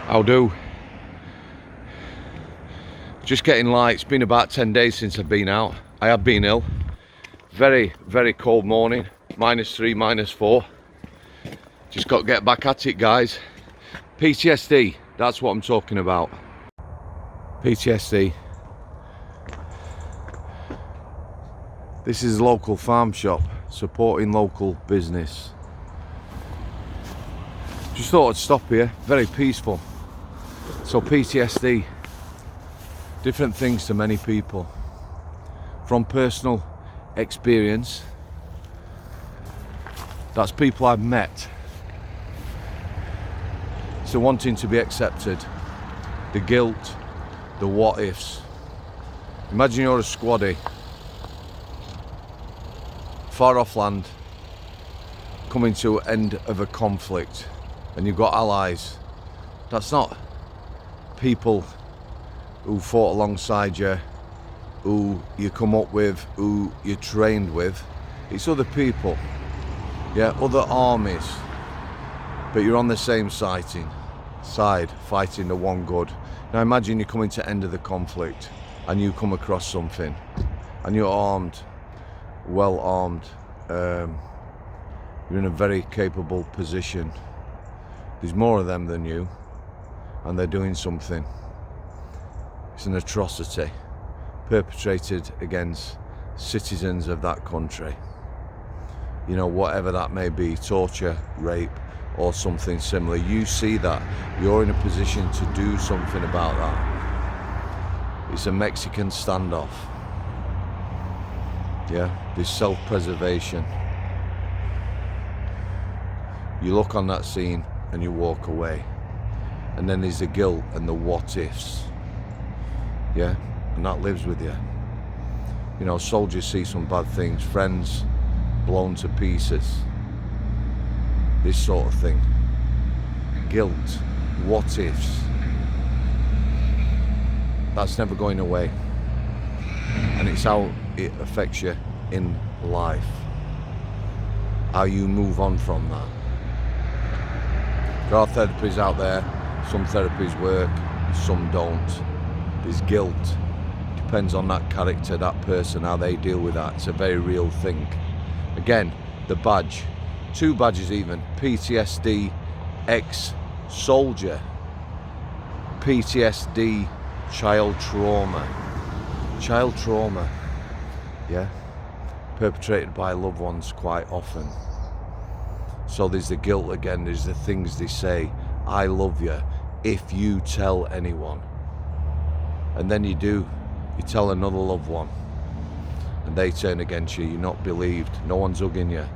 I'll do. Just getting light. It's been about 10 days since I've been out. I have been ill. Very, very cold morning. -3, -4. Just got to get back at it, guys. PTSD, that's what I'm talking about. PTSD. This is a local farm shop supporting local business. Just thought I'd stop here. Very peaceful. So PTSD, different things to many people. From personal experience, that's people I've met. So wanting to be accepted, the guilt, the what ifs. Imagine you're a squaddy, far off land, coming to an end of a conflict, and you've got allies. That's not people who fought alongside you, who you come up with, who you trained with. It's other people, yeah, other armies, but you're on the same side fighting the one good. Now imagine you're coming to end of the conflict and you come across something and you're armed, well armed, you're in a very capable position. There's more of them than you and they're doing something. It's an atrocity perpetrated against citizens of that country. You know, whatever that may be, torture, rape, or something similar. You see that, you're in a position to do something about that. It's a Mexican standoff. Yeah, there's self-preservation. You look on that scene and you walk away. And then there's the guilt and the what ifs. Yeah, and that lives with you. You know, soldiers see some bad things, friends blown to pieces. This sort of thing. Guilt, what ifs. That's never going away. And it's how it affects you in life. How you move on from that. There are therapies out there. Some therapies work, some don't. There's guilt. Depends on that character, that person, how they deal with that. It's a very real thing. Again, the badge. 2 badges even. PTSD ex-soldier. PTSD child trauma. Child trauma. Yeah. Perpetrated by loved ones quite often. So there's the guilt again. There's the things they say. I love you if you tell anyone. And then you do. You tell another loved one. And they turn against you. You're not believed. No one's hugging you.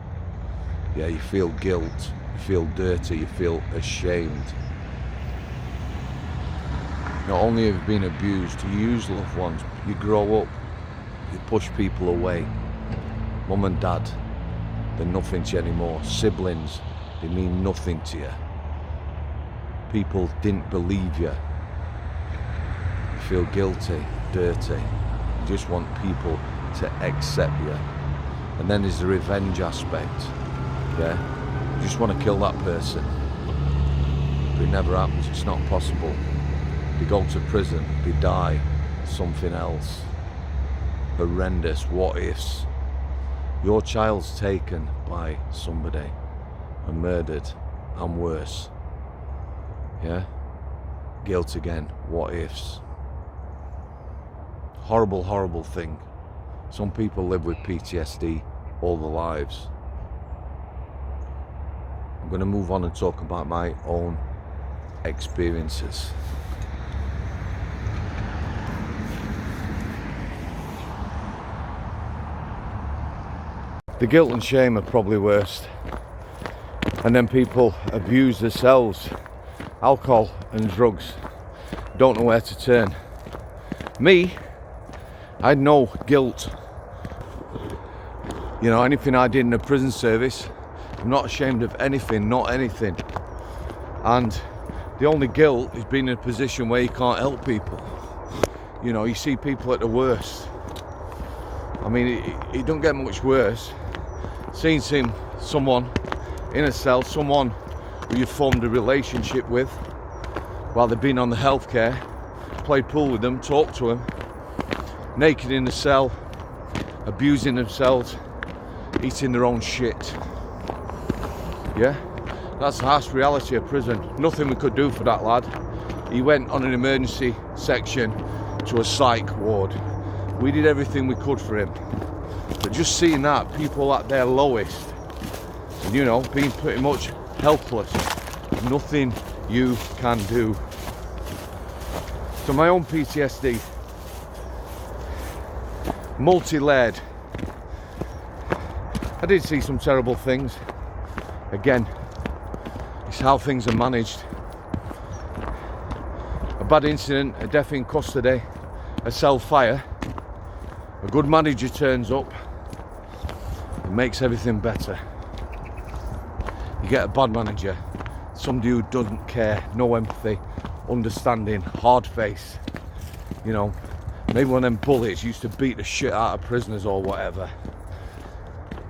Yeah, you feel guilt, you feel dirty, you feel ashamed. Not only have you been abused, you use loved ones, you grow up, you push people away. Mum and dad, they're nothing to you anymore. Siblings, they mean nothing to you. People didn't believe you. You feel guilty, dirty. You just want people to accept you. And then there's the revenge aspect. Yeah, you just want to kill that person, but it never happens. It's not possible. They go to prison, they die, something else. Horrendous what ifs. Your child's taken by somebody and murdered, and worse. Yeah, guilt again, what ifs. Horrible, horrible thing. Some people live with PTSD all their lives. I'm going to move on and talk about my own experiences. The guilt and shame are probably worst. And then people abuse themselves. Alcohol and drugs. Don't know where to turn. Me, I had no guilt. You know, anything I did in the prison service, I'm not ashamed of anything, not anything. And the only guilt is being in a position where you can't help people. You know, you see people at the worst. I mean, it don't get much worse. Seeing someone in a cell, someone who you formed a relationship with, while they've been on the healthcare, played pool with them, talked to them, naked in the cell, abusing themselves, eating their own shit. Yeah, that's the harsh reality of prison. Nothing we could do for that lad. He went on an emergency section to a psych ward. We did everything we could for him. But just seeing that, people at their lowest, and you know, being pretty much helpless, nothing you can do. So my own PTSD, multi-layered. I did see some terrible things. Again, it's how things are managed. A bad incident, a death in custody, a cell fire. A good manager turns up and makes everything better. You get a bad manager, somebody who doesn't care, no empathy, understanding, hard face. You know, maybe one of them bullies used to beat the shit out of prisoners or whatever.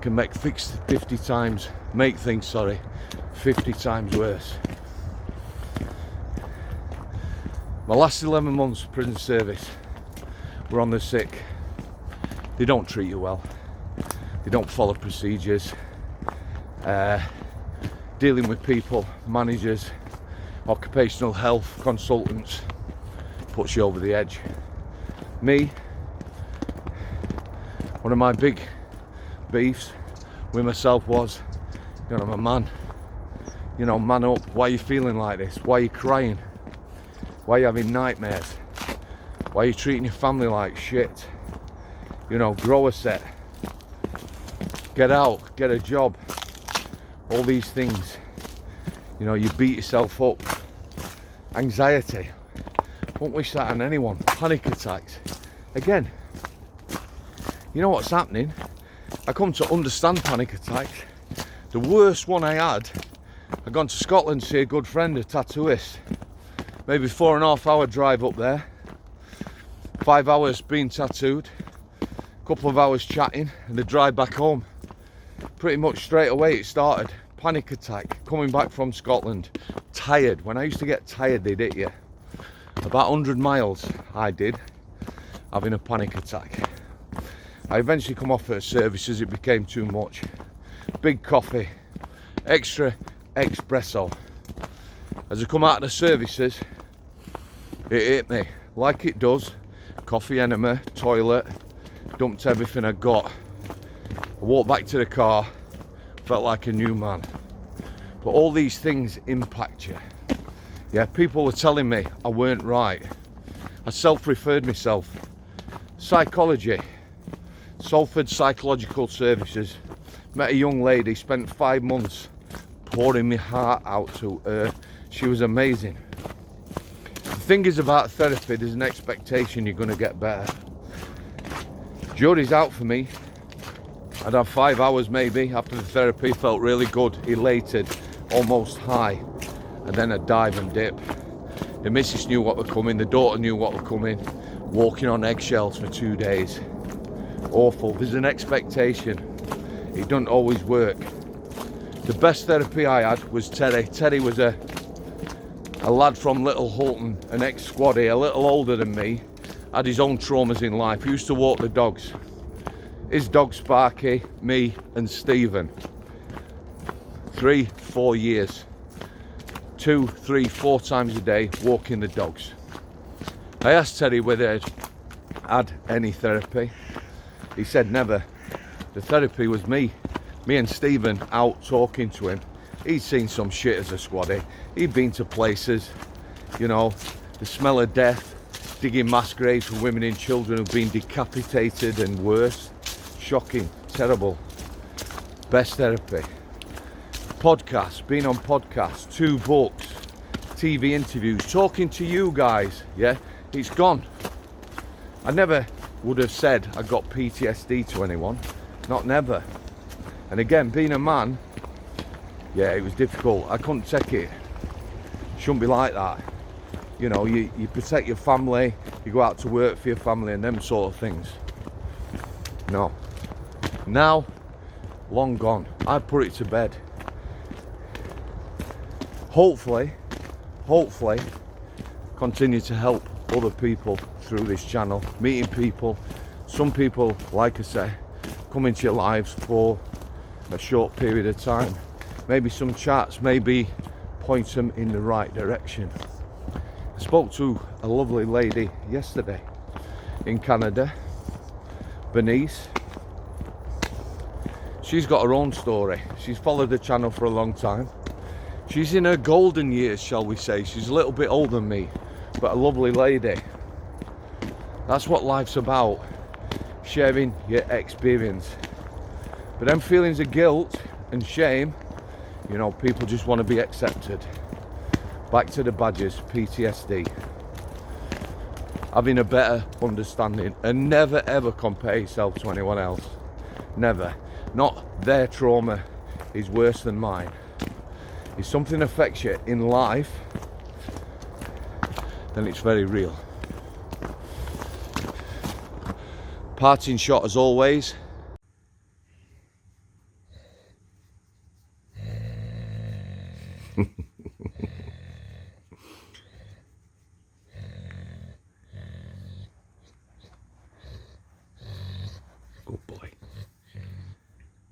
Can make 50 times, make things, 50 times worse. My last 11 months prison service were on the sick. They don't treat you well. They don't follow procedures. Dealing with people, managers, occupational health consultants, puts you over the edge. Me, one of my big beefs with myself was, you know, I'm a man. You know, man up. Why are you feeling like this? Why are you crying? Why are you having nightmares? Why are you treating your family like shit? You know, grow a set. Get out, get a job. All these things. You know, you beat yourself up. Anxiety. Won't wish that on anyone. Panic attacks. Again, you know what's happening? I come to understand panic attacks. The worst one I had, I'd gone to Scotland to see a good friend, a tattooist. Maybe 4.5 hour drive up there. 5 hours being tattooed. A couple of hours chatting and the drive back home. Pretty much straight away it started. Panic attack, coming back from Scotland. Tired. When I used to get tired, they'd hit you. About 100 miles I did, having a panic attack. I eventually come off at services, it became too much. Big coffee, extra espresso. As I come out of the services, it hit me, like it does. Coffee enema, toilet, dumped everything I got. I walked back to the car, felt like a new man. But all these things impact you. Yeah, people were telling me I weren't right. I self-referred myself. Psychology, Salford Psychological Services. Met a young lady, spent 5 months pouring my heart out to her. She was amazing. The thing is about therapy, there's an expectation you're going to get better. Jury's out for me. I'd have 5 hours maybe after the therapy, felt really good, elated, almost high. And then I'd dive and dip. The missus knew what were coming, the daughter knew what were coming. Walking on eggshells for 2 days. Awful. There's an expectation. It doesn't always work. The best therapy I had was Terry. Terry was a lad from Little Hulton, an ex-squaddy, a little older than me, had his own traumas in life. He used to walk the dogs. His dog Sparky, me and Stephen. 3-4 years. 2, 3, 4 times a day walking the dogs. I asked Terry whether he'd had any therapy. He said never. The therapy was me and Stephen out talking to him. He'd seen some shit as a squaddy. He'd been to places, you know, the smell of death, digging mass graves for women and children who've been decapitated and worse. Shocking, terrible. Best therapy. Podcasts, been on podcasts, 2 books, TV interviews, talking to you guys, yeah? It's gone. I never would have said I got PTSD to anyone. Not never. And again, being a man, yeah, it was difficult. I couldn't take it. Shouldn't be like that. You know, you protect your family, you go out to work for your family and them sort of things. No. Now, long gone. I put it to bed. Hopefully, continue to help other people through this channel, meeting people. Some people, like I say, come into your lives for a short period of time. Maybe some chats, maybe point them in the right direction. I spoke to a lovely lady yesterday in Canada, Bernice. She's got her own story. She's followed the channel for a long time. She's in her golden years, shall we say. She's a little bit older than me, but a lovely lady. That's what life's about, sharing your experience. But them feelings of guilt and shame, you know, people just want to be accepted. Back to the badges, PTSD. Having a better understanding, and never ever compare yourself to anyone else. Never. Not their trauma is worse than mine. If something affects you in life, then it's very real. Parting shot as always.